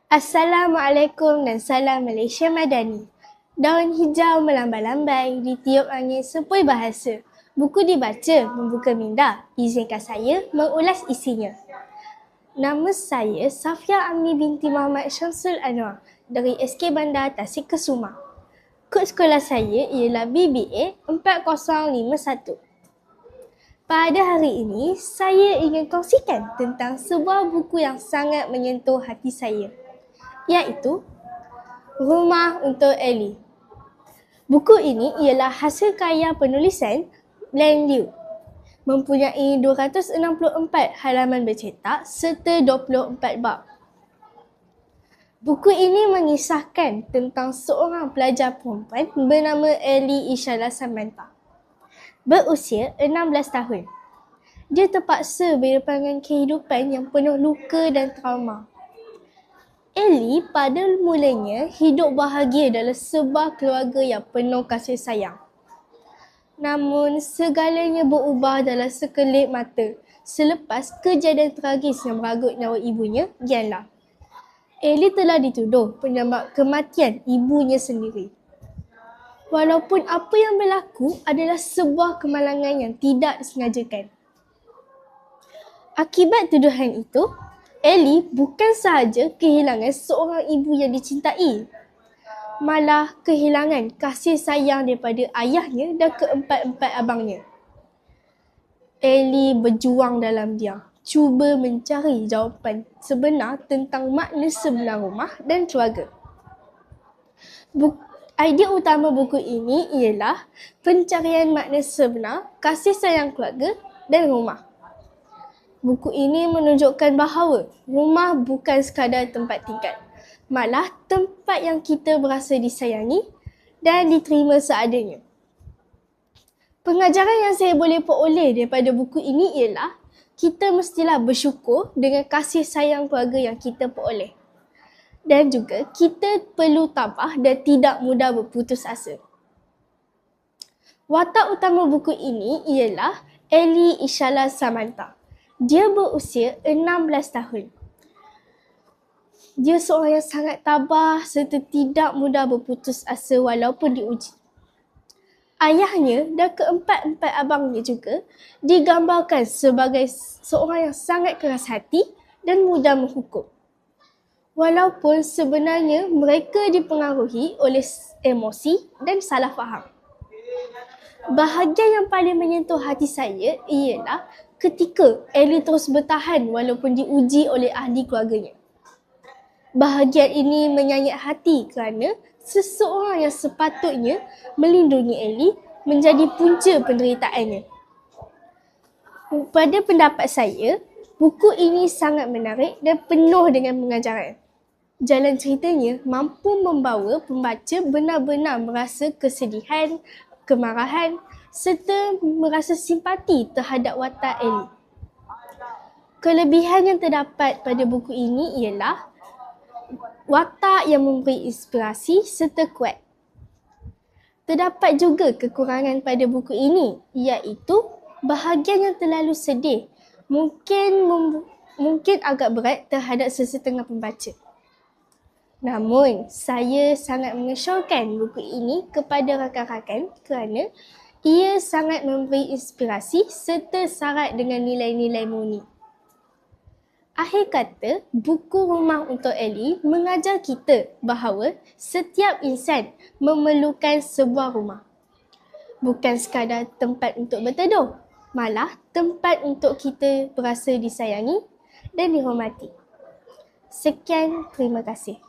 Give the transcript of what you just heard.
Assalamualaikum dan salam Malaysia Madani. Daun hijau melambai-lambai, ditiup angin sepoi bahasa. Buku dibaca, membuka minda. Izinkan saya mengulas isinya. Nama saya Safia Amni binti Muhammad Syamsul Anwar dari SK Bandar Tasik Kesuma. Kod sekolah saya ialah BBA 4051. Pada hari ini, saya ingin kongsikan tentang sebuah buku yang sangat menyentuh hati saya, iaitu Rumah untuk Ellie. Buku ini ialah hasil karya penulisan Len Liu. Mempunyai 264 halaman bercetak serta 24 bab. Buku ini mengisahkan tentang seorang pelajar perempuan bernama Ellie Ishala Samantha. Berusia 16 tahun. Dia terpaksa berdepan kehidupan yang penuh luka dan trauma. Ellie pada mulanya hidup bahagia dalam sebuah keluarga yang penuh kasih sayang. Namun segalanya berubah dalam sekelip mata selepas kejadian tragis yang meragut nyawa ibunya, Gianla. Ellie telah dituduh penyebab kematian ibunya sendiri. Walaupun apa yang berlaku adalah sebuah kemalangan yang tidak disengajakan. Akibat tuduhan itu, Ellie bukan sahaja kehilangan seorang ibu yang dicintai, malah kehilangan kasih sayang daripada ayahnya dan keempat-empat abangnya. Ellie berjuang dalam diam, cuba mencari jawapan sebenar tentang makna sebenar rumah dan keluarga. Idea utama buku ini ialah pencarian makna sebenar, kasih sayang keluarga dan rumah. Buku ini menunjukkan bahawa rumah bukan sekadar tempat tinggal, malah tempat yang kita berasa disayangi dan diterima seadanya. Pengajaran yang saya boleh peroleh daripada buku ini ialah kita mestilah bersyukur dengan kasih sayang keluarga yang kita peroleh. Dan juga kita perlu tabah dan tidak mudah berputus asa. Watak utama buku ini ialah Ellie Ishala Samantha. Dia berusia 16 tahun. Dia seorang yang sangat tabah serta tidak mudah berputus asa walaupun diuji. Ayahnya dan keempat-empat abangnya juga digambarkan sebagai seorang yang sangat keras hati dan mudah menghukum. Walaupun sebenarnya mereka dipengaruhi oleh emosi dan salah faham. Bahagian yang paling menyentuh hati saya ialah ketika Ellie terus bertahan walaupun diuji oleh ahli keluarganya. Bahagian ini menyayat hati kerana seseorang yang sepatutnya melindungi Ellie menjadi punca penderitaannya. Pada pendapat saya, buku ini sangat menarik dan penuh dengan pengajaran. Jalan ceritanya mampu membawa pembaca benar-benar merasa kesedihan, kemarahan serta merasa simpati terhadap watak Ellie. Kelebihan yang terdapat pada buku ini ialah watak yang memberi inspirasi serta kuat. Terdapat juga kekurangan pada buku ini, iaitu bahagian yang terlalu sedih mungkin agak berat terhadap sesetengah pembaca. Namun, saya sangat mengesyorkan buku ini kepada rakan-rakan kerana ia sangat memberi inspirasi serta syarat dengan nilai-nilai murni. Akhir kata, buku Rumah untuk Ellie mengajar kita bahawa setiap insan memerlukan sebuah rumah. Bukan sekadar tempat untuk berteduh, malah tempat untuk kita berasa disayangi dan dihormati. Sekian, terima kasih.